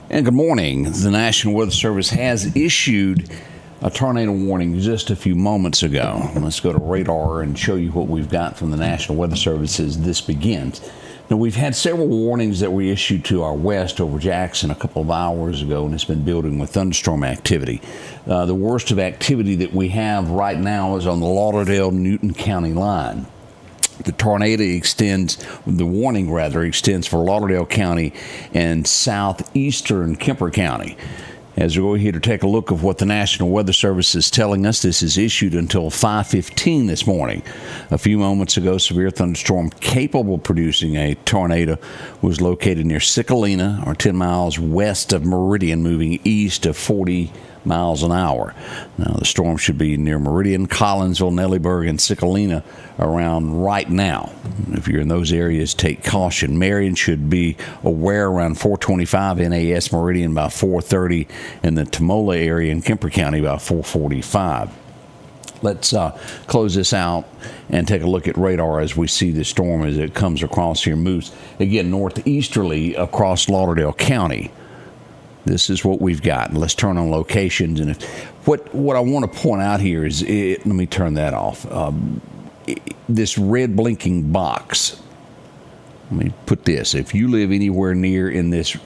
And good morning. The National Weather Service has issued a tornado warning just a few moments ago. Let's go to radar and show you what we've got from the National Weather Service as this begins. Now, we've had several warnings that we issued to our west over Jackson a couple of hours ago, and it's been building with thunderstorm activity. The worst of activity that we have right now is on the Lauderdale-Newton County line. The warning extends for Lauderdale County and Southeastern Kemper County. As we go here to take a look at what the National Weather Service is telling us, this is issued until 5:15 this morning. A few moments ago, severe thunderstorm capable of producing a tornado was located near Cicalina, or 10 miles west of Meridian, moving east of 40 miles an hour. Now, the storm should be near Meridian, Collinsville, Nellyburg, and Cicalina around right now. If you're in those areas, take caution. Marion should be aware around 425 NAS Meridian by 4:30, and the Tamola area in Kemper County by 4:45. Let's close this out and take a look at radar as we see the storm as it comes across here, moves again northeasterly across Lauderdale County. This is what we've got. Let's turn on locations. And what I want to point out here is, let me turn that off. This red blinking box. Let me put this. If you live anywhere near in this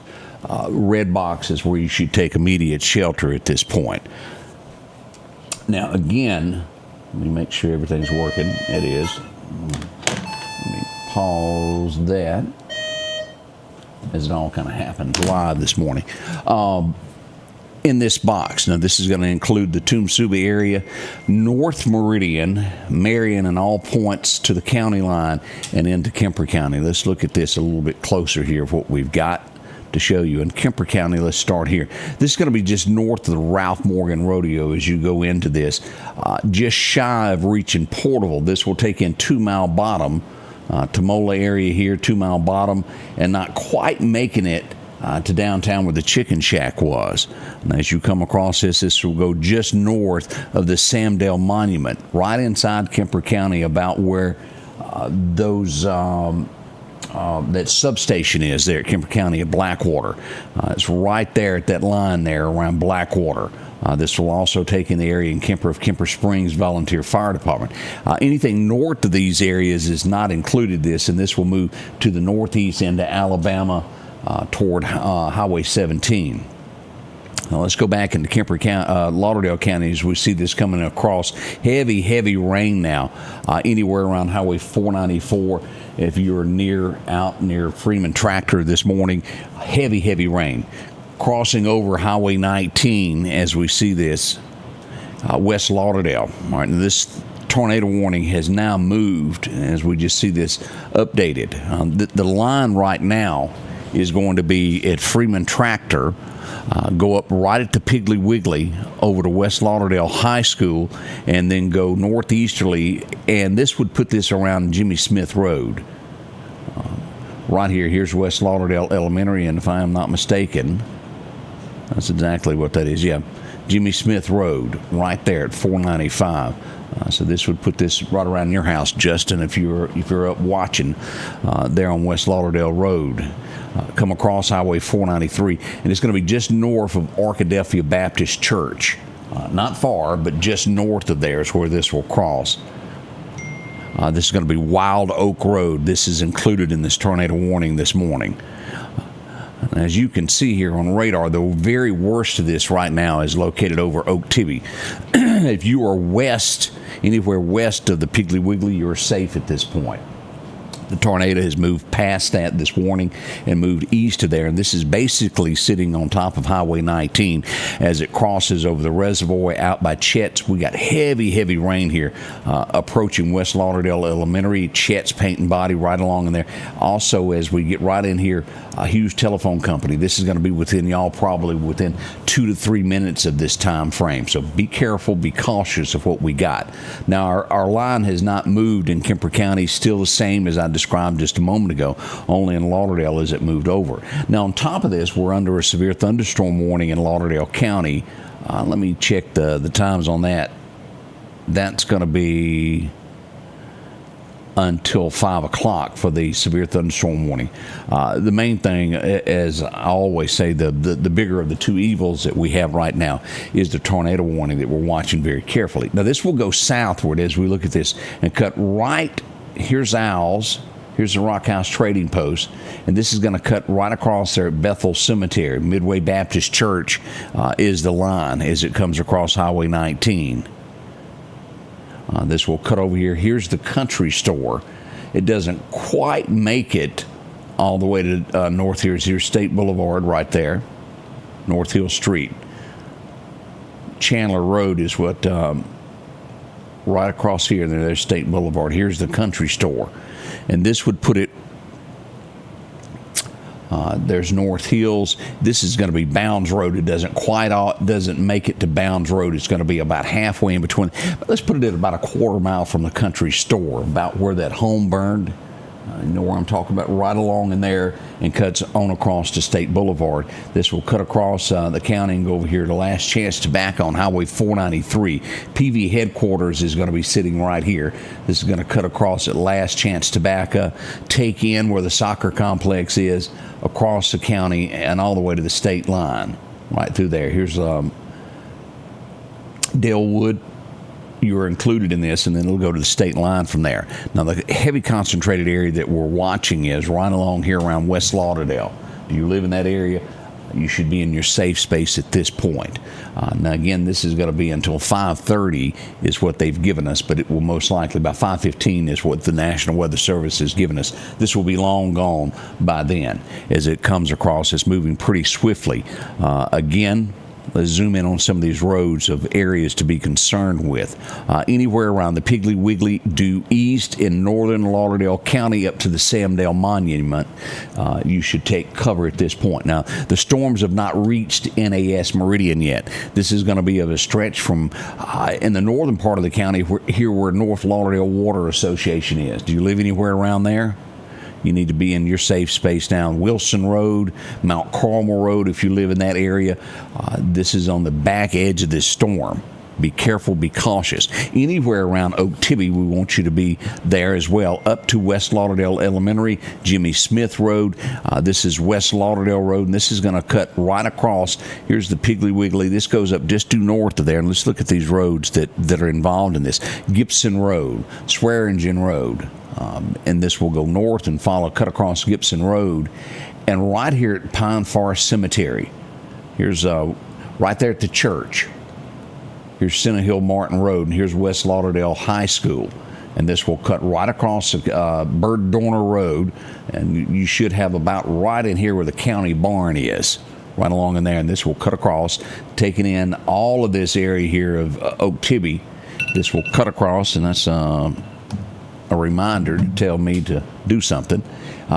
red box is where you should take immediate shelter at this point. Now, again, let me make sure everything's working. It is. Let me pause that, as it all kind of happened live this morning. In this box, now this is going to include the Tumsuba area, North Meridian, Marion, and all points to the county line and into Kemper County. Let's look at this a little bit closer here of what we've got to show you. In Kemper County, let's start here. This is going to be just north of the Ralph Morgan Rodeo as you go into this, just shy of reaching Porterville. This will take in 2 Mile Bottom, Tamola area here, 2 Mile Bottom, and not quite making it to downtown where the Chicken Shack was. And as you come across this will go just north of the Samdale Monument, right inside Kemper County, about where that substation is there at Kemper County at Blackwater. It's right there at that line there around Blackwater. This will also take in the area in Kemper of Kemper Springs Volunteer Fire Department. Anything north of these areas is not included and this will move to the northeast into Alabama toward Highway 17. Now let's go back into Kemper County, Lauderdale County, as we see this coming across. Heavy rain now, anywhere around Highway 494. If you're out near Freeman Tractor this morning, heavy rain. Crossing over Highway 19 as we see this, West Lauderdale. All right, this tornado warning has now moved as we just see this updated. The line right now is going to be at Freeman Tractor, go up right at the Piggly Wiggly over to West Lauderdale High School, and then go northeasterly, and this would put this around Jimmy Smith Road. Right here's West Lauderdale Elementary, and if I am not mistaken, that's exactly what that is. Yeah, Jimmy Smith Road, right there at 495. So this would put this right around your house, Justin, if you're up watching there on West Lauderdale Road. Come across Highway 493, and it's going to be just north of Arkadelphia Baptist Church. Not far, but just north of there is where this will cross. This is going to be Wild Oak Road. This is included in this tornado warning this morning. As you can see here on radar, the very worst of this right now is located over Oak Tibby. If you are anywhere west of the Piggly Wiggly, you're safe at this point. The tornado has moved past that this warning and moved east of there, and this is basically sitting on top of Highway 19 as it crosses over the reservoir out by Chet's. We got heavy rain here approaching West Lauderdale Elementary, Chet's Paint and Body right along in there. Also, as we get right in here, Hughes Telephone Company. This is going to be probably within 2 to 3 minutes of this time frame. So be careful, be cautious of what we got. Now, our line has not moved in Kemper County, still the same as I described just a moment ago, only in Lauderdale as it moved over. Now, on top of this, we're under a severe thunderstorm warning in Lauderdale County. Let me check the times on that. That's going to be until 5 o'clock for the severe thunderstorm warning. The main thing, as I always say, the bigger of the two evils that we have right now is the tornado warning that we're watching very carefully. Now, this will go southward as we look at this and cut right. Here's Owls. Here's the Rock House Trading Post, and this is going to cut right across there at Bethel Cemetery. Midway Baptist Church is the line as it comes across Highway 19. This will cut over here. Here's the country store. It doesn't quite make it all the way to north here. Here's State Boulevard right there, North Hill Street. Chandler Road is what right across here. There's State Boulevard. Here's the country store. And this would put it, there's North Hills. This is going to be Bounds Road. It doesn't make it to Bounds Road. It's going to be about halfway in between. But let's put it at about a quarter mile from the country store, about where that home burned. You know where I'm talking about, right along in there, and cuts on across to State Boulevard. This will cut across the county and go over here to Last Chance Tobacco on Highway 493. PV headquarters is going to be sitting right here. This is going to cut across at Last Chance Tobacco, take in where the soccer complex is, across the county, and all the way to the state line, right through there. Here's Dalewood. You are included in this, and then it'll go to the state line from there. Now, the heavy concentrated area that we're watching is right along here around West Lauderdale. Do you live in that area? You should be in your safe space at this point. Now, again, this is going to be until 5:30 is what they've given us, but it will most likely by 5:15 is what the National Weather Service has given us. This will be long gone by then as it comes across. It's moving pretty swiftly. Again, let's zoom in on some of these roads of areas to be concerned with. Anywhere around the Piggly Wiggly due east in northern Lauderdale County up to the Samdale Monument, you should take cover at this point. Now, the storms have not reached NAS Meridian yet. This is going to be of a stretch from in the northern part of the county, where North Lauderdale Water Association is. Do you live anywhere around there? You need to be in your safe space down Wilson Road, Mount Carmel Road if you live in that area. This is on the back edge of this storm. Be careful, be cautious. Anywhere around Oak Tibby, we want you to be there as well, up to West Lauderdale Elementary, Jimmy Smith Road. This is West Lauderdale Road, and this is going to cut right across. Here's the Piggly Wiggly. This goes up just due north of there, and let's look at these roads that are involved in this. Gibson Road, Swearingen Road. And this will go north and cut across Gibson Road. And right here at Pine Forest Cemetery, here's right there at the church. Here's Senna Hill Martin Road, and here's West Lauderdale High School. And this will cut right across Bird Dorner Road, and you should have about right in here where the county barn is, right along in there. And this will cut across, taking in all of this area here of Oak Tibby. This will cut across, and that's a reminder to tell me to do something.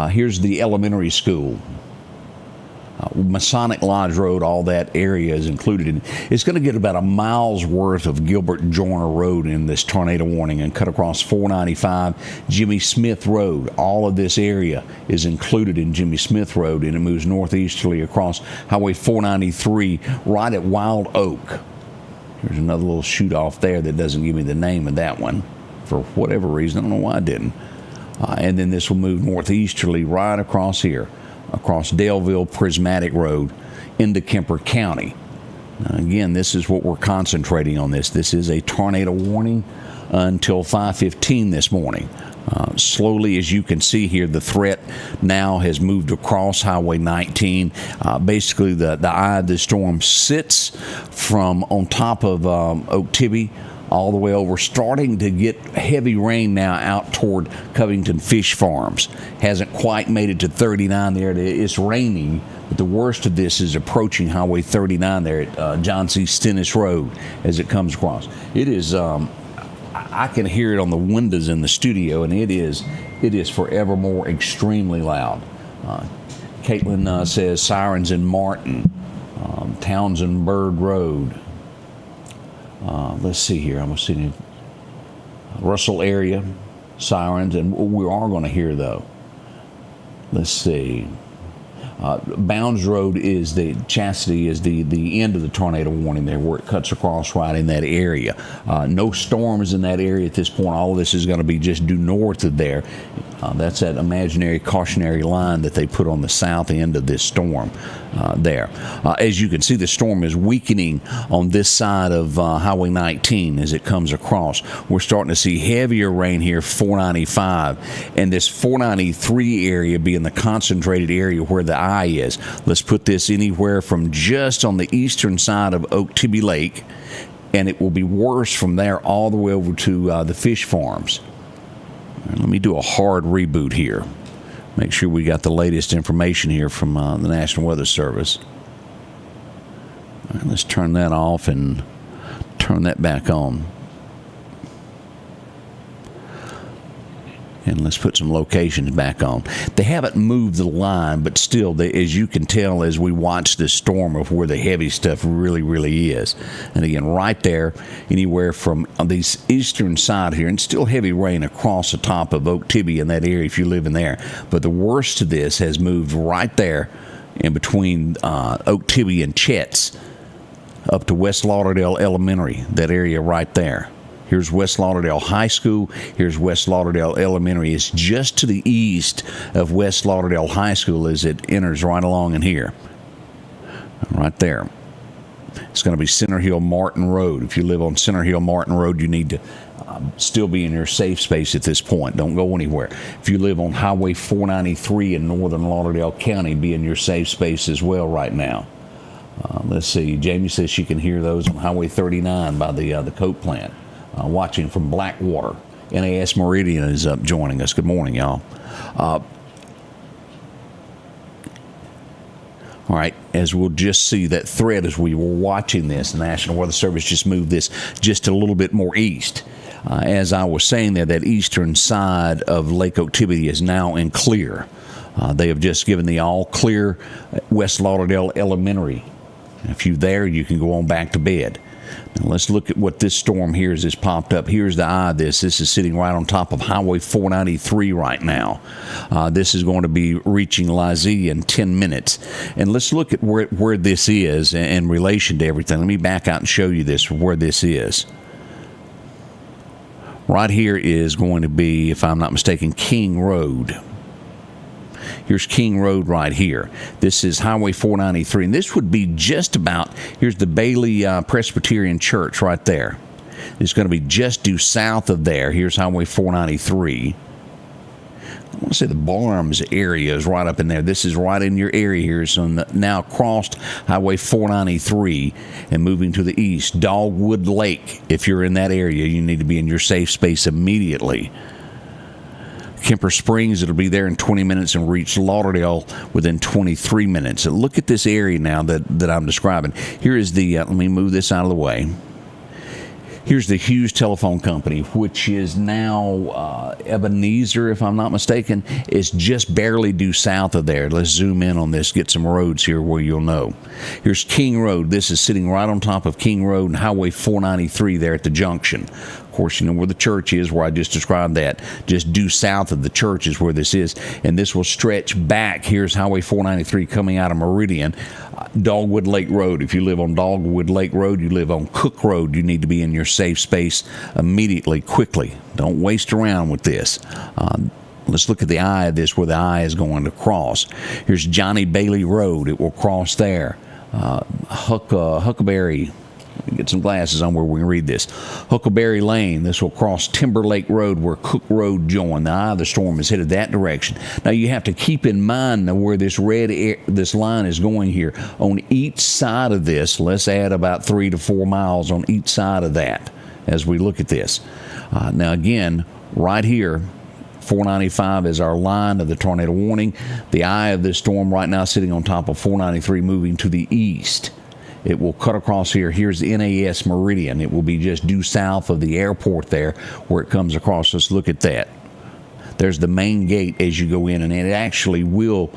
Here's the elementary school. Masonic Lodge Road, all that area is included in. It's going to get about a mile's worth of Gilbert Joyner Road in this tornado warning and cut across 495, Jimmy Smith Road. All of this area is included in Jimmy Smith Road, and it moves northeasterly across Highway 493 right at Wild Oak. There's another little shoot off there that doesn't give me the name of that one for whatever reason. I don't know why I didn't. And then this will move northeasterly right across here, across Daleville Prismatic Road into Kemper County. Now, again, this is what we're concentrating on this. This is a tornado warning until 5:15 this morning. Slowly, as you can see here, the threat now has moved across Highway 19. Basically, the eye of the storm sits from on top of Oak Tibby all the way over, starting to get heavy rain now out toward Covington Fish Farms. Hasn't quite made it to 39 there. It's raining, but the worst of this is approaching Highway 39 there at John C. Stennis Road as it comes across. It is, I can hear it on the windows in the studio, and it is forevermore extremely loud. Caitlin says sirens in Martin, Townsend Bird Road. Let's see here. I'm going to see Russell area, sirens, and we are going to hear, though. Let's see. Bounds Road is the Chastity is the end of the tornado warning there, where it cuts across right in that area. No storms in that area at this point. All of this is going to be just due north of there. That's that imaginary cautionary line that they put on the south end of this storm there. As you can see, the storm is weakening on this side of Highway 19 as it comes across. We're starting to see heavier rain here, 495, and this 493 area being the concentrated area where the eye is. Let's put this anywhere from just on the eastern side of Okeechobee Lake, and it will be worse from there all the way over to the fish farms. Let me do a hard reboot here. Make sure we got the latest information here from the National Weather Service. All right, let's turn that off and turn that back on. And let's put some locations back on. They haven't moved the line, but still, as you can tell as we watch this storm of where the heavy stuff really is. And again, right there, anywhere from on the eastern side here, and still heavy rain across the top of Okeechobee in that area if you live in there. But the worst of this has moved right there in between Okeechobee and Chet's up to West Lauderdale Elementary, that area right there. Here's West Lauderdale High School. Here's West Lauderdale Elementary. It's just to the east of West Lauderdale High School as it enters right along in here. Right there. It's going to be Center Hill Martin Road. If you live on Center Hill Martin Road, you need to still be in your safe space at this point. Don't go anywhere. If you live on Highway 493 in northern Lauderdale County, be in your safe space as well right now. Let's see. Jamie says she can hear those on Highway 39 by the coat plant. Watching from Blackwater. NAS Meridian is up joining us. Good morning, y'all. All right, as we'll just see that thread as we were watching this, the National Weather Service just moved this just a little bit more east. As I was saying there, that eastern side of Lake Okeechobee is now in clear. They have just given the all clear West Lauderdale Elementary. If you're there, you can go on back to bed. Now let's look at what this storm here has popped up. Here's the eye of this. This is sitting right on top of Highway 493 right now. This is going to be reaching Lazie in 10 minutes. And let's look at where this is in relation to everything. Let me back out and show you this, where this is. Right here is going to be, if I'm not mistaken, King Road. Here's King Road right here. This is Highway 493. And this would be just about, here's the Bailey Presbyterian Church right there. It's going to be just due south of there. Here's Highway 493. I want to say the Barnes area is right up in there. This is right in your area here. So now crossed Highway 493 and moving to the east. Dogwood Lake. If you're in that area, you need to be in your safe space immediately. Kemper Springs, it'll be there in 20 minutes and reach Lauderdale within 23 minutes. Look at this area now that I'm describing. Here is the, let me move this out of the way. Here's the Hughes Telephone Company, which is now Ebenezer, if I'm not mistaken. It's just barely due south of there. Let's zoom in on this, get some roads here where you'll know. Here's King Road. This is sitting right on top of King Road and Highway 493 there at the junction. Of course, you know where the church is, where I just described that. Just due south of the church is where this is. And this will stretch back. Here's Highway 493 coming out of Meridian. Dogwood Lake Road. If you live on Dogwood Lake Road, you live on Cook Road, you need to be in your safe space immediately, quickly. Don't waste around with this. Let's look at the eye of this, where the eye is going to cross. Here's Johnny Bailey Road. It will cross there. Huckleberry. Let me get some glasses on where we can read this. Huckleberry Lane. This will cross Timber Lake Road where Cook Road joined. The eye of the storm is headed that direction. Now you have to keep in mind where this this line is going here. On each side of this, let's add about 3 to 4 miles on each side of that as we look at this. Now again, right here, 495 is our line of the tornado warning. The eye of this storm right now sitting on top of 493 moving to the east. It will cut across here. Here's the NAS Meridian. It will be just due south of the airport there where it comes across. Let's look at that. There's the main gate as you go in, and it actually will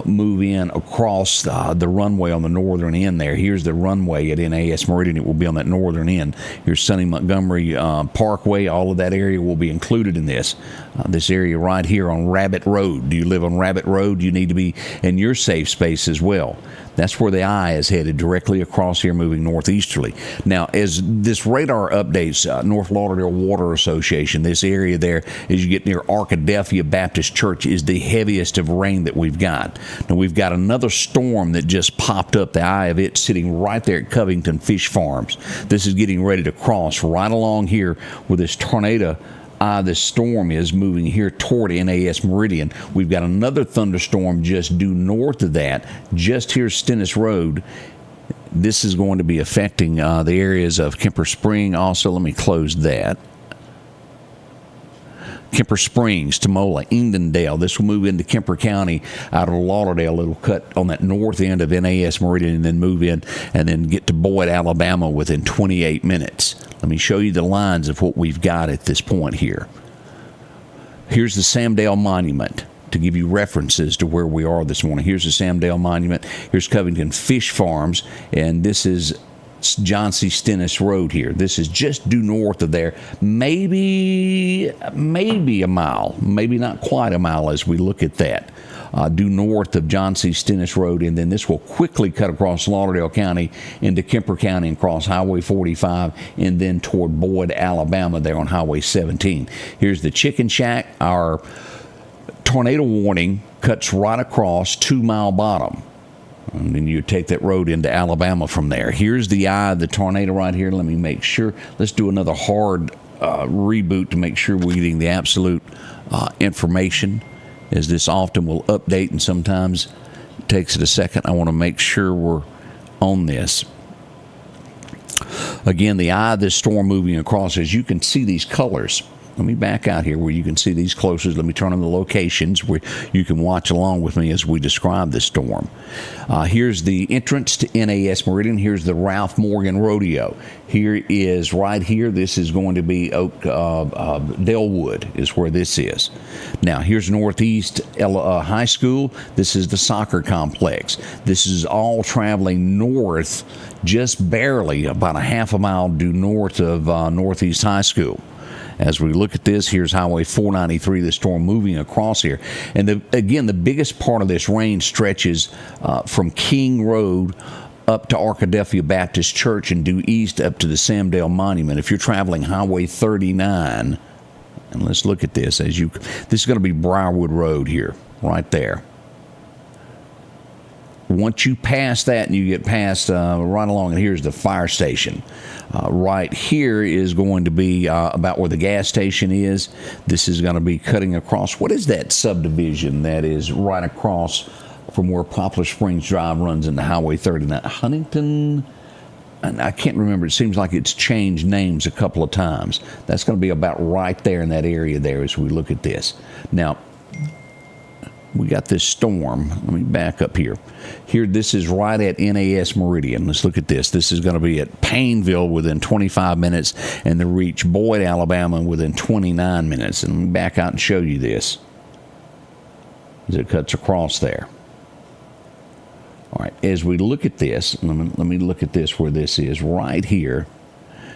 move in across the runway on the northern end there. Here's the runway at NAS Meridian. It will be on that northern end. Here's Sonny Montgomery Parkway. All of that area will be included in this. This area right here on Rabbit Road. Do you live on Rabbit Road? You need to be in your safe space as well. That's where the eye is headed, directly across here, moving northeasterly. Now, as this radar updates, North Lauderdale Water Association, this area there, as you get near Arkadelphia Baptist Church, is the heaviest of rain that we've got. Now, we've got another storm that just popped up, the eye of it, sitting right there at Covington Fish Farms. This is getting ready to cross right along here where this tornado this storm is moving here toward NAS Meridian. We've got another thunderstorm just due north of that, just here Stennis Road. This is going to be affecting the areas of Kemper Spring. Also, let me close that. Kemper Springs, Tamola, Edendale. This will move into Kemper County out of Lauderdale. It'll cut on that north end of NAS Meridian and then move in and then get to Boyd, Alabama within 28 minutes. Let me show you the lines of what we've got at this point here. Here's the Samdale Monument to give you references to where we are this morning. Here's the Samdale Monument. Here's Covington Fish Farms, and this is John C. Stennis Road here. This is just due north of there, maybe a mile, maybe not quite a mile as we look at that. Due north of John C. Stennis Road, and then this will quickly cut across Lauderdale County into Kemper County and cross Highway 45 and then toward Boyd, Alabama there on Highway 17. Here's the Chicken Shack. Our tornado warning cuts right across 2 Mile Bottom. And then you take that road into Alabama from there. Here's the eye of the tornado right here. Let me make sure. Let's do another hard reboot to make sure we're getting the absolute information, as this often will update and sometimes it takes it a second. I want to make sure we're on this. Again, the eye of this storm moving across, as you can see these colors. Let me back out here where you can see these closest. Let me turn on the locations where you can watch along with me as we describe this storm. Here's the entrance to NAS Meridian. Here's the Ralph Morgan Rodeo. Here is right here. This is going to be Dalewood is where this is. Now, here's Northeast High School. This is the soccer complex. This is all traveling north, just barely, about a half a mile due north of Northeast High School. As we look at this, here's Highway 493, the storm moving across here. And again, the biggest part of this rain stretches from King Road up to Arkadelphia Baptist Church and due east up to the Samdale Monument. If you're traveling Highway 39, and let's look at this. This is going to be Briarwood Road here, right there. Once you pass that and you get past right along, and here's the fire station. Right here is going to be about where the gas station is. This is going to be cutting across. What is that subdivision that is right across from where Poplar Springs Drive runs into Highway 39? Huntington? And I can't remember. It seems like it's changed names a couple of times. That's going to be about right there in that area there as we look at this. Now, we got this storm. Let me back up here. Here, this is right at NAS Meridian. Let's look at this. This is going to be at Painville within 25 minutes and then reach Boyd, Alabama within 29 minutes. And let me back out and show you this as it cuts across there. All right, as we look at this, let me look at this where this is right here.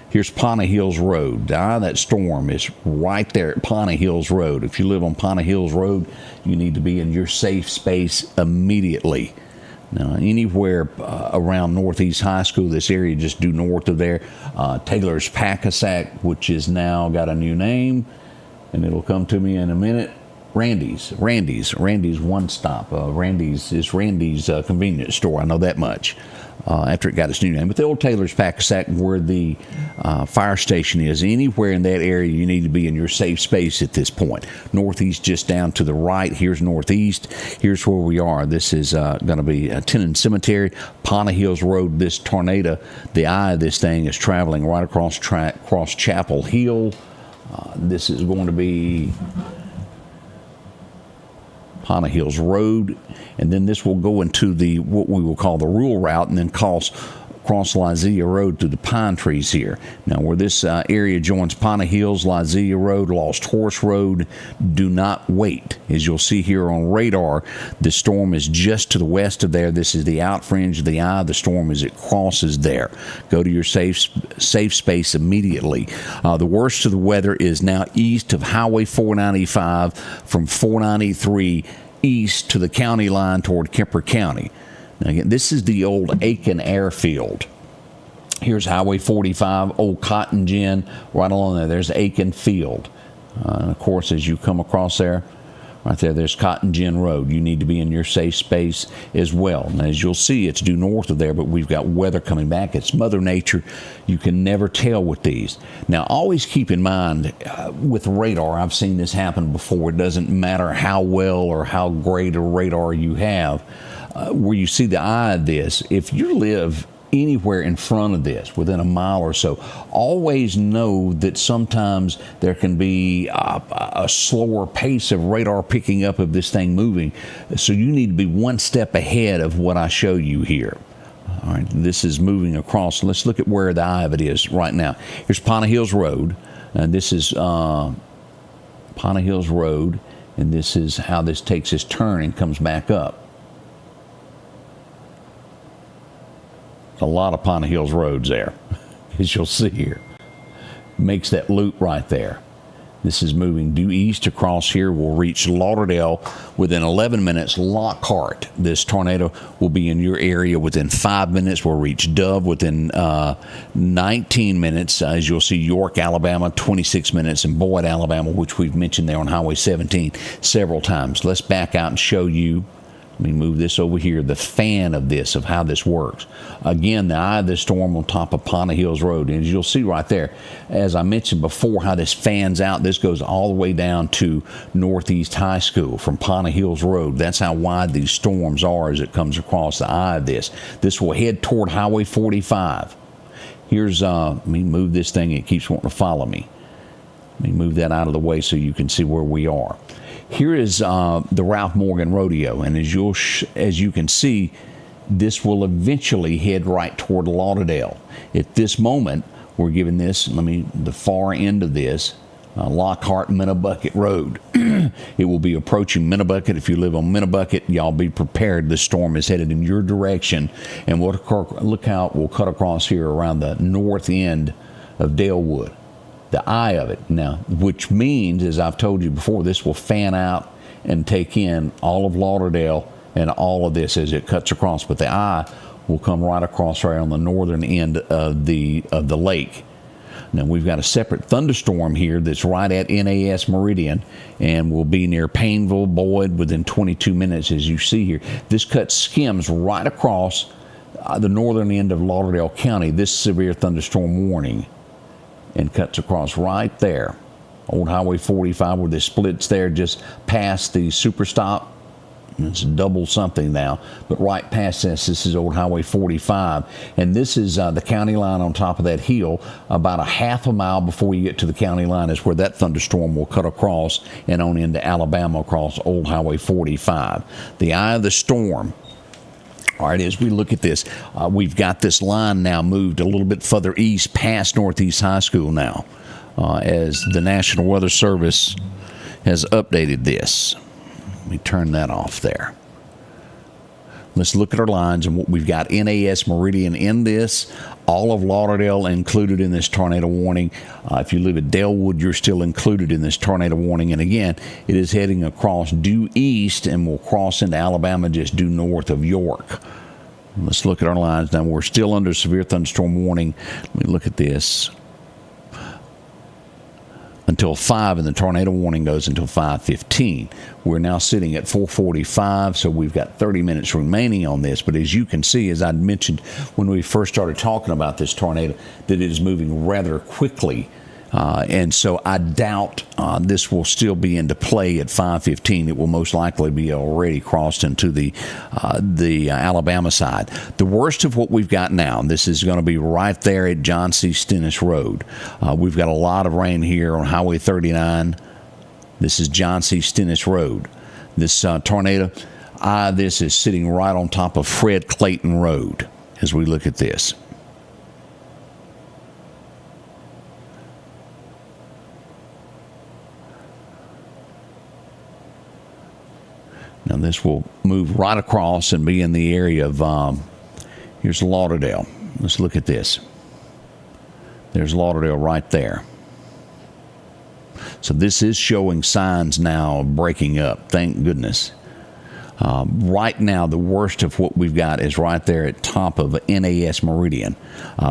Here's Ponte Hills Road. That storm is right there at Ponte Hills Road. If you live on Ponte Hills Road, you need to be in your safe space immediately. Now, anywhere around Northeast High School, this area just due north of there, Taylor's Packasack, which is now got a new name, and it'll come to me in a minute. Randy's One Stop. Randy's is Randy's convenience store. I know that much. After it got its new name. But the old Taylor's Packasack, where the fire station is, anywhere in that area, you need to be in your safe space at this point. Northeast just down to the right. Here's Northeast. Here's where we are. This is going to be Tenon Cemetery, Ponte Hills Road. This tornado, the eye of this thing is traveling right across Chapel Hill. This is going to be Ponte Hills Road, and then this will go into what we will call the rural route and then cross across Lysia Road through the pine trees here. Now, where this area joins Ponte Hills, Lysia Road, Lost Horse Road, do not wait. As you'll see here on radar, the storm is just to the west of there. This is the out fringe of the eye of the storm as it crosses there. Go to your safe space immediately. The worst of the weather is now east of Highway 495 from 493 east to the county line toward Kemper County. Now again, this is the old Aiken Airfield. Here's Highway 45, old Cotton Gin, right along there. There's Aiken Field. And of course, as you come across there, right there, there's Cotton Gin Road. You need to be in your safe space as well. And as you'll see, it's due north of there, but we've got weather coming back. It's Mother Nature. You can never tell with these. Now, always keep in mind, with radar, I've seen this happen before. It doesn't matter how well or how great a radar you have, where you see the eye of this. If you live anywhere in front of this, within a mile or so, always know that sometimes there can be a slower pace of radar picking up of this thing moving. So you need to be one step ahead of what I show you here. All right, this is moving across. Let's look at where the eye of it is right now. Here's Ponte Hills Road, and this is Ponte Hills Road, and this is how this takes its turn and comes back up. A lot of Ponte Hills roads there, as you'll see here. Makes that loop right there. This is moving due east across here. We'll reach Lauderdale within 11 minutes. Lockhart, this tornado will be in your area within 5 minutes. We'll reach Dove within 19 minutes. As you'll see, York, Alabama, 26 minutes, and Boyd, Alabama, which we've mentioned there on Highway 17 several times. Let's back out and show you. Let me move this over here, the fan of this, of how this works. Again, the eye of the storm on top of Ponte Hills Road. And as you'll see right there, as I mentioned before, how this fans out, this goes all the way down to Northeast High School from Ponte Hills Road. That's how wide these storms are as it comes across the eye of this. This will head toward Highway 45. Here's, let me move this thing. It keeps wanting to follow me. Let me move that out of the way so you can see where we are. Here is the Ralph Morgan Rodeo, and as you can see, this will eventually head right toward Lauderdale. At this moment, we're giving this, the far end of this, Lockhart Minnebucket Road. It will be approaching Minnebucket. If you live on Minnebucket, y'all be prepared. The storm is headed in your direction, and look how it will cut across here around the north end of Dalewood. The eye of it now, which means, as I've told you before, this will fan out and take in all of Lauderdale and all of this as it cuts across. But the eye will come right across right on the northern end of the lake. Now we've got a separate thunderstorm here that's right at NAS Meridian, and will be near Painville, Boyd within 22 minutes, as you see here. This cut skims right across the northern end of Lauderdale County. This severe thunderstorm warning. And cuts across right there. Old Highway 45, where this splits there just past the super stop. It's double something now, but right past this is Old Highway 45. And this is the county line on top of that hill. About a half a mile before you get to the county line is where that thunderstorm will cut across and on into Alabama across Old Highway 45. The eye of the storm. All right, as we look at this, we've got this line now moved a little bit further east past Northeast High School now, as the National Weather Service has updated this. Let me turn that off there. Let's look at our lines and what we've got. NAS Meridian in this, all of Lauderdale included in this tornado warning. If you live at Dalewood, you're still included in this tornado warning. And again, it is heading across due east and will cross into Alabama just due north of York. Let's look at our lines now. We're still under severe thunderstorm warning. Let me look at this. Until 5, and the tornado warning goes until 5:15. We're now sitting at 4:45, so we've got 30 minutes remaining on this. But as you can see, as I mentioned when we first started talking about this tornado, that it is moving rather quickly. And so I doubt this will still be into play at 5:15. It will most likely be already crossed into the Alabama side. The worst of what we've got now, and this is going to be right there at John C. Stennis Road. We've got a lot of rain here on Highway 39. This is John C. Stennis Road. This tornado, this is sitting right on top of Fred Clayton Road as we look at this. Now this will move right across and be in the area of, here's Lauderdale. Let's look at this. There's Lauderdale right there. So this is showing signs now of breaking up. Thank goodness. Right now, the worst of what we've got is right there at top of NAS Meridian.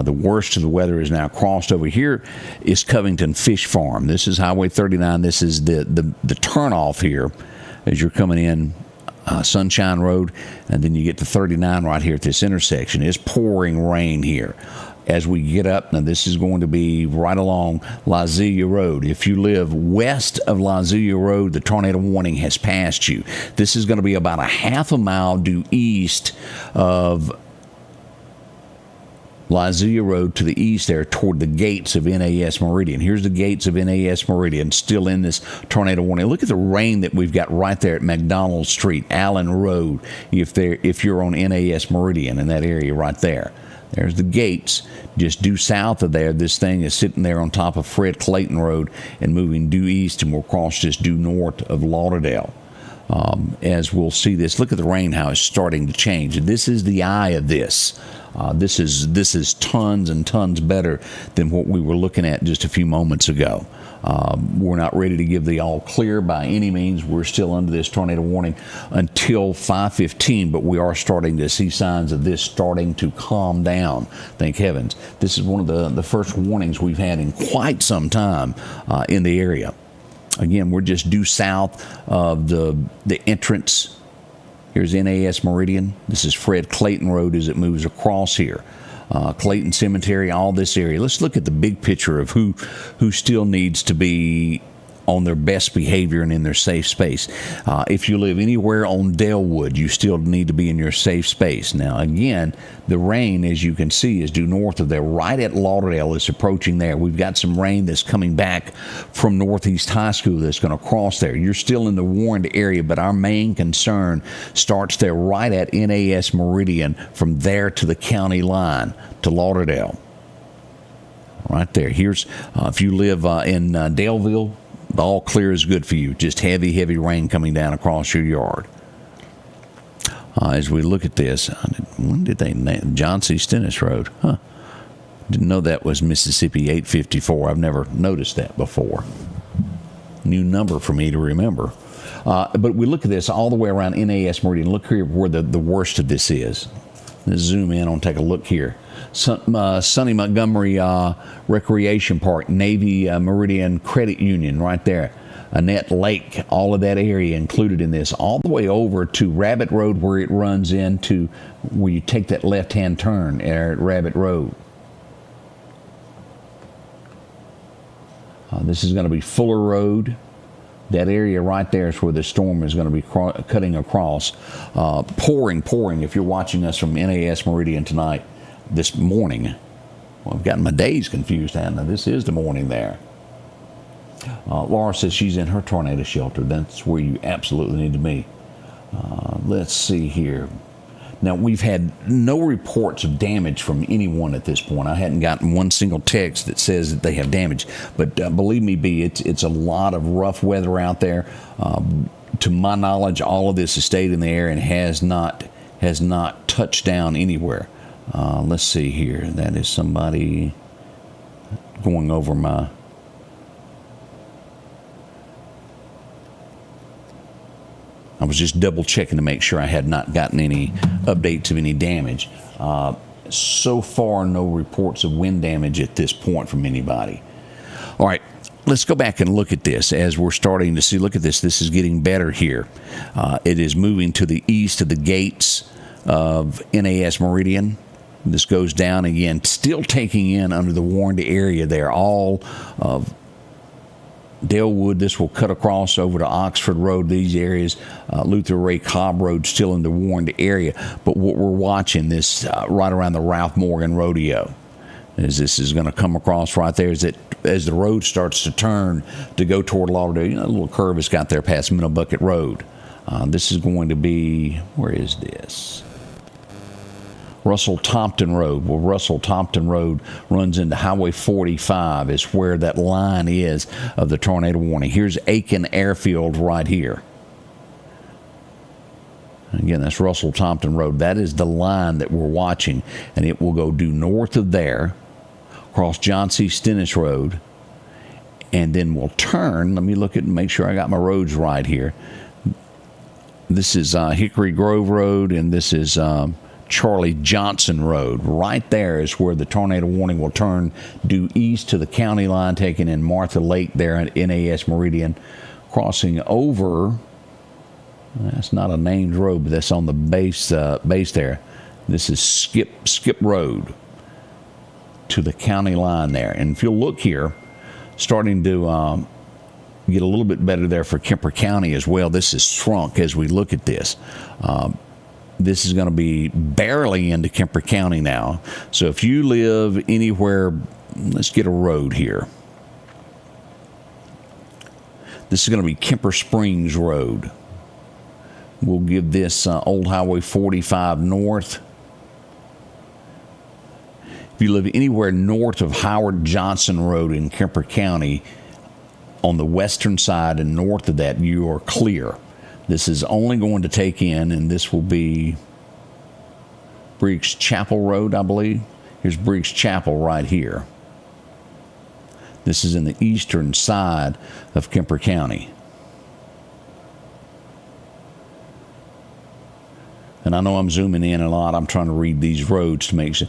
The worst of the weather is now crossed over. Here is Covington Fish Farm. This is Highway 39. This is the turnoff here as you're coming in Sunshine Road, and then you get to 39 right here at this intersection. It's pouring rain here. As we get up, now this is going to be right along Lazelia Road. If you live west of Lazelia Road, the tornado warning has passed you. This is going to be about a half a mile due east of Lazelia Road to the east there toward the gates of NAS Meridian. Here's the gates of NAS Meridian still in this tornado warning. Look at the rain that we've got right there at McDonald Street, Allen Road, if you're on NAS Meridian in that area right there. There's the gates. Just due south of there, this thing is sitting there on top of Fred Clayton Road and moving due east, and we'll cross just due north of Lauderdale. As we'll see this, look at the rain, how it's starting to change. This is the eye of this. This is tons and tons better than what we were looking at just a few moments ago. We're not ready to give the all clear by any means. We're still under this tornado warning until 5:15, but we are starting to see signs of this starting to calm down. Thank heavens. This is one of the first warnings we've had in quite some time in the area. Again, we're just due south of the entrance. Here's NAS Meridian. This is Fred Clayton Road as it moves across here. Clayton Cemetery, all this area. Let's look at the big picture of who still needs to be on their best behavior and in their safe space. If you live anywhere on Dalewood, you still need to be in your safe space. Now, again, the rain, as you can see, is due north of there. Right at Lauderdale, it's approaching there. We've got some rain that's coming back from Northeast High School that's going to cross there. You're still in the warned area, but our main concern starts there right at NAS Meridian, from there to the county line to Lauderdale. Right there. Here's, if you live in Daleville, the all clear is good for you. Just heavy, heavy rain coming down across your yard. As we look at this, when did they name John C. Stennis Road? Huh. Didn't know that was Mississippi 854. I've never noticed that before. New number for me to remember. But we look at this all the way around NAS Meridian. Look here where the worst of this is. Let's zoom in and take a look here. Sonny Montgomery Recreation Park, Navy Meridian Credit Union right there. Annette Lake, all of that area included in this, all the way over to Rabbit Road where it runs into where you take that left-hand turn there at Rabbit Road. This is going to be Fuller Road. That area right there is where the storm is going to be cutting across. Pouring. If you're watching us from NAS Meridian tonight, this morning. Well, I've gotten my days confused, haven't I? This is the morning there. Laura says she's in her tornado shelter. That's where you absolutely need to be. Let's see here. Now, we've had no reports of damage from anyone at this point. I hadn't gotten one single text that says that they have damage. But believe me, B, it's a lot of rough weather out there. To my knowledge, all of this has stayed in the air and has not touched down anywhere. Let's see here. That is somebody going over my... I was just double checking to make sure I had not gotten any updates of any damage. So far, no reports of wind damage at this point from anybody. All right, let's go back and look at this as we're starting to see. Look at this. This is getting better here. It is moving to the east of the gates of NAS Meridian. This goes down again, still taking in under the warned area there, all of Dalewood. This will cut across over to Oxford Road, these areas. Luther Ray Cobb Road still in the warned area. But what we're watching, this right around the Ralph Morgan Rodeo, is this is going to come across right there as the road starts to turn to go toward Lauderdale. You know, the little curve it's got there past Middle Bucket Road. This is going to be, where is this? Russell-Tompton Road. Well, Russell-Tompton Road runs into Highway 45 is where that line is of the tornado warning. Here's Aiken Airfield right here. Again, that's Russell Thompson Road. That is the line that we're watching, and it will go due north of there, across John C. Stennis Road, and then we'll turn. Let me look at and make sure I got my roads right here. This is Hickory Grove Road, and this is Charlie Johnson Road. Right there is where the tornado warning will turn due east to the county line, taking in Martha Lake there at NAS Meridian, crossing over. That's not a named road, but that's on the base there. This is Skip Road to the county line there. And if you'll look here, starting to get a little bit better there for Kemper County as well. This is shrunk as we look at this. This is going to be barely into Kemper County now. So if you live anywhere, let's get a road here. This is going to be Kemper Springs Road. We'll give this Old Highway 45 north. If you live anywhere north of Howard Johnson Road in Kemper County, on the western side and north of that, you are clear. This is only going to take in, and this will be Briggs Chapel Road, I believe. Here's Briggs Chapel right here. This is in the eastern side of Kemper County. And I know I'm zooming in a lot. I'm trying to read these roads to make sure.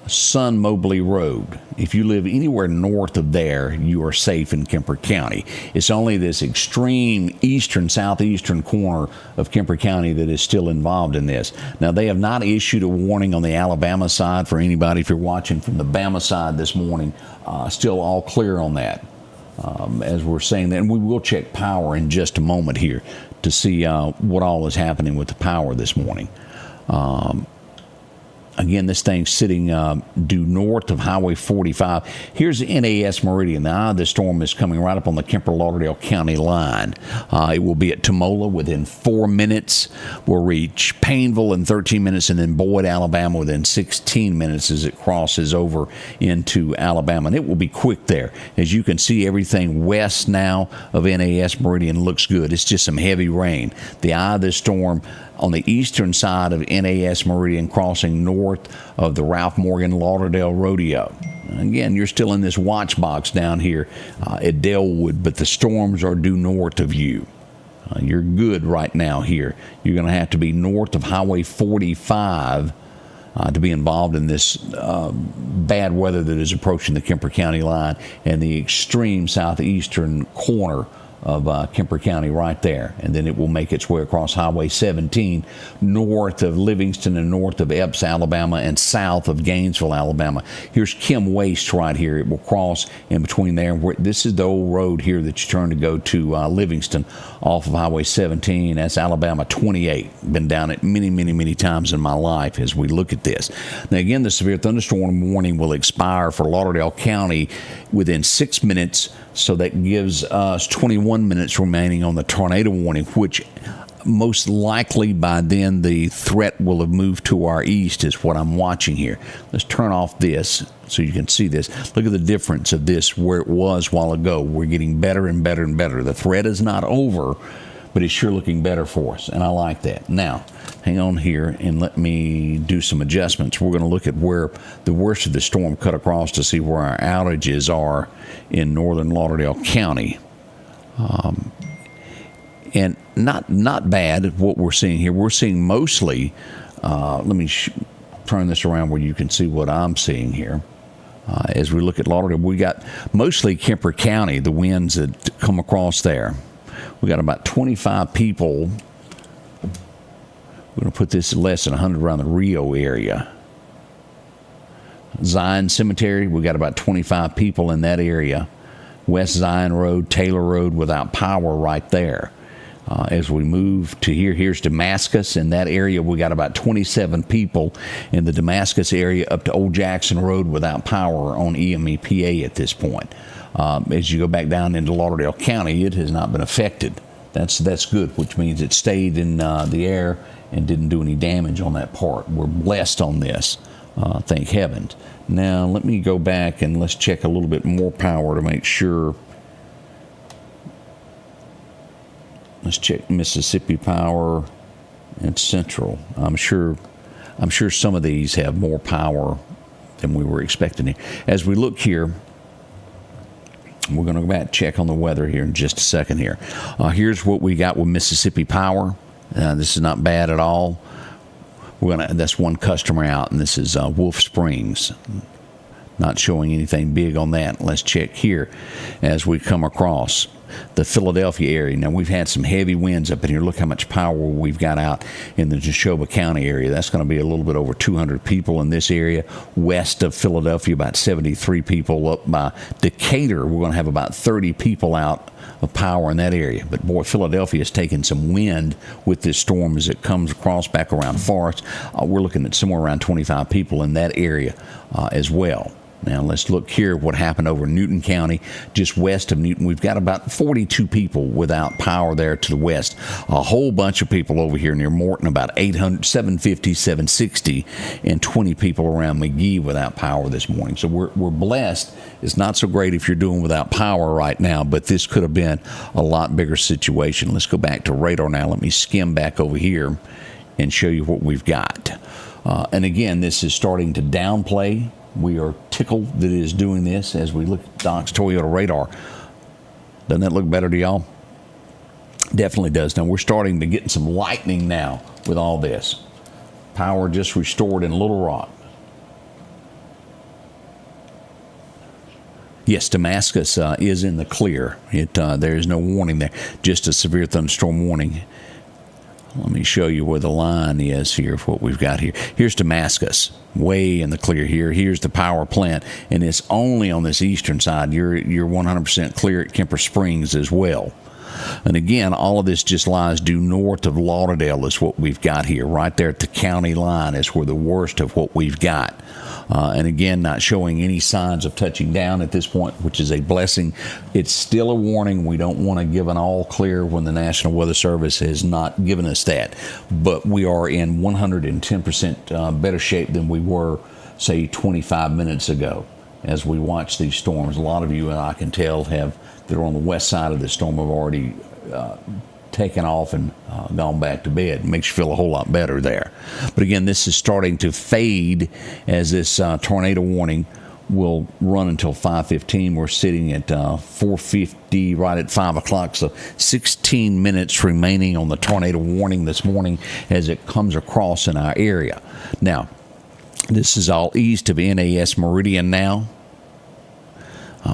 Sun Mobley Road. If you live anywhere north of there, you are safe in Kemper County. It's only this extreme eastern, southeastern corner of Kemper County that is still involved in this. Now, they have not issued a warning on the Alabama side for anybody. If you're watching from the Bama side this morning, still all clear on that. As we're saying that, and we will check power in just a moment here to see what all is happening with the power this morning. Again, this thing's sitting due north of Highway 45. Here's the NAS Meridian. Now, this storm is coming right up on the Kemper-Lauderdale County line. It will be at Tumola within 4 minutes. We'll reach Painville in 13 minutes, and then Boyd, Alabama within 16 minutes as it crosses over into Alabama. And it will be quick there. As you can see, everything west now of NAS Meridian looks good. It's just some heavy rain. The eye of this storm on the eastern side of NAS Meridian, crossing north of the Ralph Morgan Lauderdale Rodeo. Again, you're still in this watch box down here at Dalewood, but the storms are due north of you. You're good right now here. You're going to have to be north of Highway 45 to be involved in this bad weather that is approaching the Kemper County line and the extreme southeastern corner of Kemper County right there. And then it will make its way across Highway 17 north of Livingston and north of Epps, Alabama, and south of Gainesville, Alabama. Here's Kim Waste right here. It will cross in between there. This is the old road here that you turn to go to Livingston off of Highway 17. That's Alabama 28. Been down it many, many, many times in my life as we look at this. Now, again, the severe thunderstorm warning will expire for Lauderdale County within 6 minutes. So that gives us 21 minutes remaining on the tornado warning, which most likely by then the threat will have moved to our east is what I'm watching here. Let's turn off this so you can see this. Look at the difference of this where it was a while ago. We're getting better and better and better. The threat is not over, but it's sure looking better for us, and I like that. Now, hang on here and let me do some adjustments. We're going to look at where the worst of the storm cut across to see where our outages are in northern Lauderdale County. And not bad what we're seeing here. We're seeing mostly, let me turn this around where you can see what I'm seeing here. As we look at Lauderdale, we got mostly Kemper County, the winds that come across there. We got about 25 people. We're going to put this at less than 100 around the Rio area. Zion Cemetery, we got about 25 people in that area. West Zion Road, Taylor Road without power right there. As we move to here, here's Damascus. In that area, we got about 27 people in the Damascus area up to Old Jackson Road without power on EMEPA at this point. As you go back down into Lauderdale County, it has not been affected. That's good, which means it stayed in the air and didn't do any damage on that part. We're blessed on this, thank heavens. Now, let me go back and let's check a little bit more power to make sure Let's check Mississippi Power and Central. I'm sure some of these have more power than we were expecting. As we look here, we're going to go back and check on the weather here in just a second here. Here's what we got with Mississippi Power. This is not bad at all. That's one customer out, and this is Wolf Springs. Not showing anything big on that. Let's check here as we come across the Philadelphia area. Now, we've had some heavy winds up in here. Look how much power we've got out in the Neshoba County area. That's going to be a little bit over 200 people in this area. West of Philadelphia, about 73 people. Up by Decatur, we're going to have about 30 people out of power in that area. But boy, Philadelphia is taking some wind with this storm as it comes across back around Forest. We're looking at somewhere around 25 people in that area as well. Now, let's look here at what happened over Newton County, just west of Newton. We've got about 42 people without power there to the west. A whole bunch of people over here near Morton, about 800, 750, 760, and 20 people around McGee without power this morning. So we're blessed. It's not so great if you're doing without power right now, but this could have been a lot bigger situation. Let's go back to radar now. Let me skim back over here and show you what we've got. And again, this is starting to downplay. We are tickled that it is doing this as we look at Doc's Toyota radar. Doesn't that look better to y'all? Definitely does. Now, we're starting to get some lightning now with all this. Power just restored in Little Rock. Yes, Damascus is in the clear. There is no warning there, just a severe thunderstorm warning. Let me show you where the line is here of what we've got here. Here's Damascus, way in the clear here. Here's the power plant, and it's only on this eastern side. You're 100% clear at Kemper Springs as well. And again, all of this just lies due north of Lauderdale is what we've got here. Right there at the county line is where the worst of what we've got. And again, not showing any signs of touching down at this point, which is a blessing. It's still a warning. We don't want to give an all clear when the National Weather Service has not given us that. But we are in 110% better shape than we were, say, 25 minutes ago as we watch these storms. A lot of you, and I can tell, that are on the west side of the storm have already taken off and gone back to bed. It makes you feel a whole lot better there. But again, this is starting to fade as this tornado warning will run until 5:15. We're sitting at 4:50 right at 5 o'clock. So 16 minutes remaining on the tornado warning this morning as it comes across in our area. Now, this is all east of NAS Meridian now.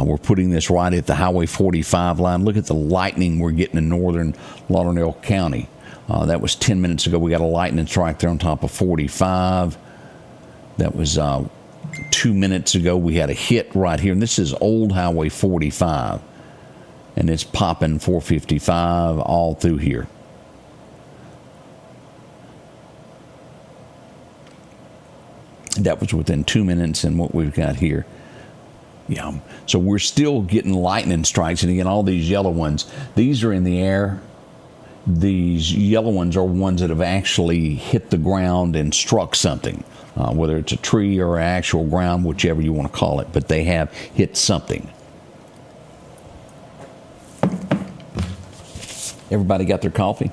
We're putting this right at the Highway 45 line. Look at the lightning we're getting in northern Lauderdale County. That was 10 minutes ago. We got a lightning strike there on top of 45. That was 2 minutes ago. We had a hit right here. And this is old Highway 45. And it's popping 455 all through here. That was within 2 minutes, and what we've got here. Yeah, so we're still getting lightning strikes, and again, all these yellow ones, these are in the air. These yellow ones are ones that have actually hit the ground and struck something, whether it's a tree or actual ground, whichever you want to call it, but they have hit something. Everybody got their coffee?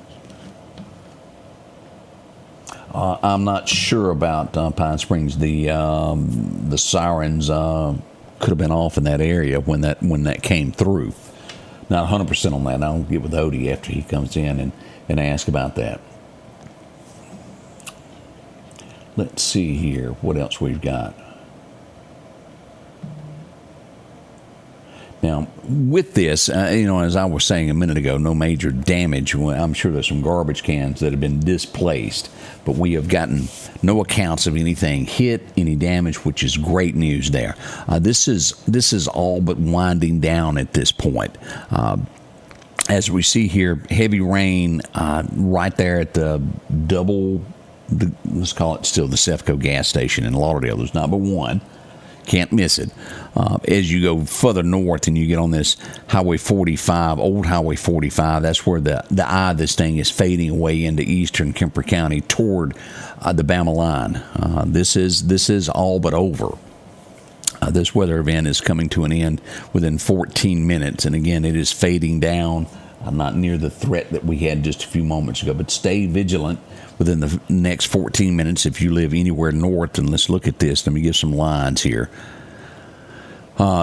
I'm not sure about Pine Springs. The sirens could have been off in that area when that came through. Not 100% on that. I'll get with Odie after he comes in and ask about that. Let's see here what else we've got. Now, with this, as I was saying a minute ago, no major damage. I'm sure there's some garbage cans that have been displaced, but we have gotten no accounts of anything hit, any damage, which is great news there. This is all but winding down at this point. As we see here, heavy rain right there at let's call it still the Cefco gas station in Lauderdale. There's not but one. Can't miss it. As you go further north and you get on this Highway 45, old Highway 45, that's where the eye of this thing is fading away into eastern Kemper County toward the Bama line. This is all but over. This weather event is coming to an end within 14 minutes, and again, it is fading down not near the threat that we had just a few moments ago. But stay vigilant within the next 14 minutes if you live anywhere north. And let's look at this. Let me give some lines here.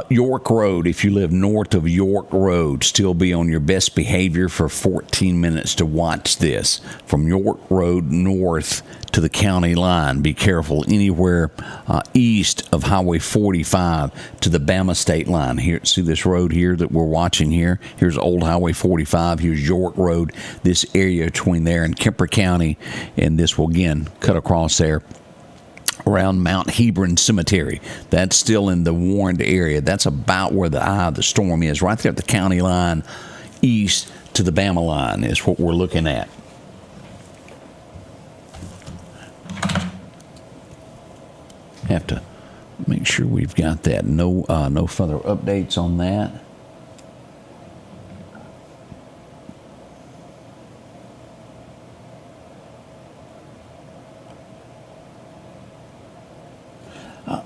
York Road, if you live north of York Road, still be on your best behavior for 14 minutes to watch this. From York Road north to the county line, be careful. Anywhere east of Highway 45 to the Bama state line. Here, see this road here that we're watching here? Here's Old Highway 45. Here's York Road. This area between there and Kemper County, and this will again cut across there around Mount Hebron Cemetery. That's still in the warned area. That's about where the eye of the storm is, right there at the county line, east to the Bama line is what we're looking at. Have to make sure we've got that. No further updates on that.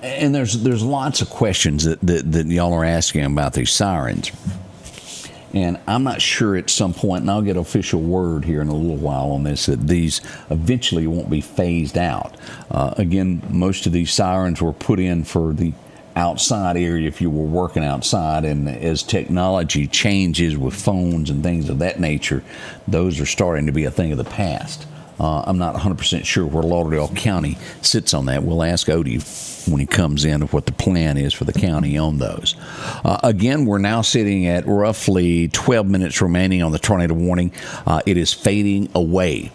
And there's lots of questions that y'all are asking about these sirens. And I'm not sure at some point, and I'll get official word here in a little while on this, that these eventually won't be phased out. Again, most of these sirens were put in for the outside area if you were working outside, and as technology changes with phones and things of that nature, those are starting to be a thing of the past. I'm not 100% sure where Lauderdale County sits on that. We'll ask Odie when he comes in of what the plan is for the county on those. Again, we're now sitting at roughly 12 minutes remaining on the tornado warning. It is fading away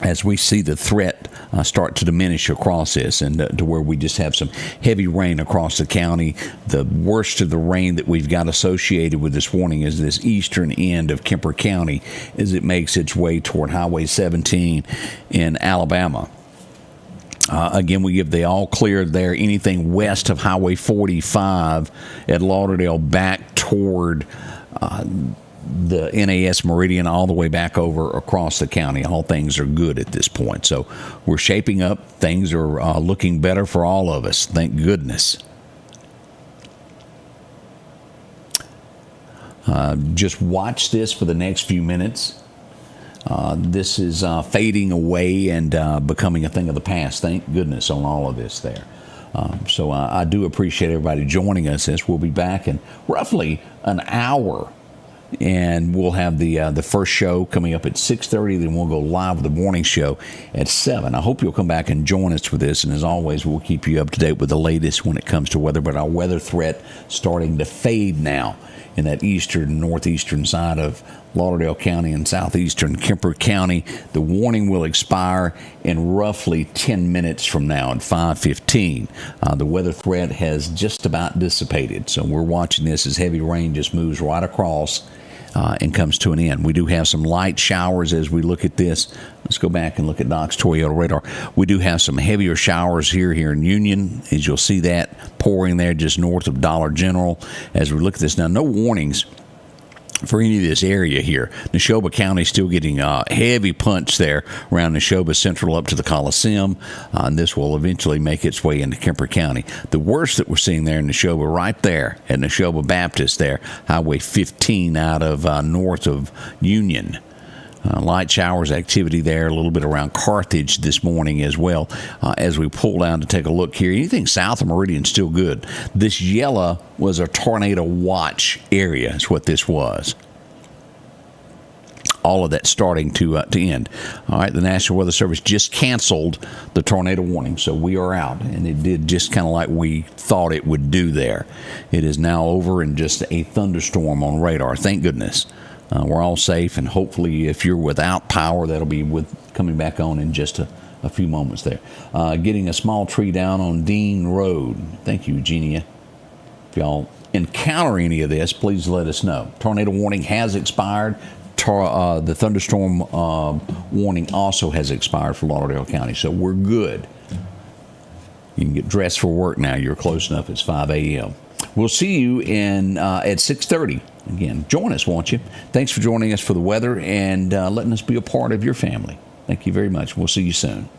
as we see the threat start to diminish across this, and to where we just have some heavy rain across the county. The worst of the rain that we've got associated with this warning is this eastern end of Kemper County as it makes its way toward Highway 17 in Alabama. Again, we give the all clear there. Anything west of Highway 45 at Lauderdale back toward the NAS Meridian all the way back over across the county. All things are good at this point. So we're shaping up. Things are looking better for all of us. Thank goodness. Just watch this for the next few minutes. This is fading away and becoming a thing of the past. Thank goodness on all of this there. So I do appreciate everybody joining us. As we'll be back in roughly an hour. And we'll have the first show coming up at 6:30. Then we'll go live with the morning show at 7. I hope you'll come back and join us for this. And as always, we'll keep you up to date with the latest when it comes to weather. But our weather threat starting to fade now in that eastern, northeastern side of Lauderdale County and southeastern Kemper County. The warning will expire in roughly 10 minutes from now at 5:15. The weather threat has just about dissipated. So we're watching this as heavy rain just moves right across and comes to an end. We do have some light showers as we look at this. Let's go back and look at Doc's Toyota radar. We do have some heavier showers here in Union, as you'll see that pouring there just north of Dollar General. As we look at this now, no warnings for any of this area here. Neshoba County still getting heavy punch there around Neshoba Central up to the Coliseum. And this will eventually make its way into Kemper County. The worst that we're seeing there in Neshoba, right there at Neshoba Baptist there, Highway 15 out of north of Union. Light showers activity there, a little bit around Carthage this morning as well. As we pull down to take a look here, anything south of Meridian still good. This yellow was a tornado watch area is what this was. All of that starting to end. All right, the National Weather Service just canceled the tornado warning, so we are out. And it did just kind of like we thought it would do there. It is now over and just a thunderstorm on radar. Thank goodness. We're all safe, and hopefully if you're without power, that'll be coming back on in just a few moments there. Getting a small tree down on Dean Road. Thank you, Eugenia. If y'all encounter any of this, please let us know. Tornado warning has expired. The thunderstorm warning also has expired for Lauderdale County, so we're good. You can get dressed for work now. You're close enough. It's 5 a.m. We'll see you at 6:30. Again, join us, won't you? Thanks for joining us for the weather and letting us be a part of your family. Thank you very much. We'll see you soon.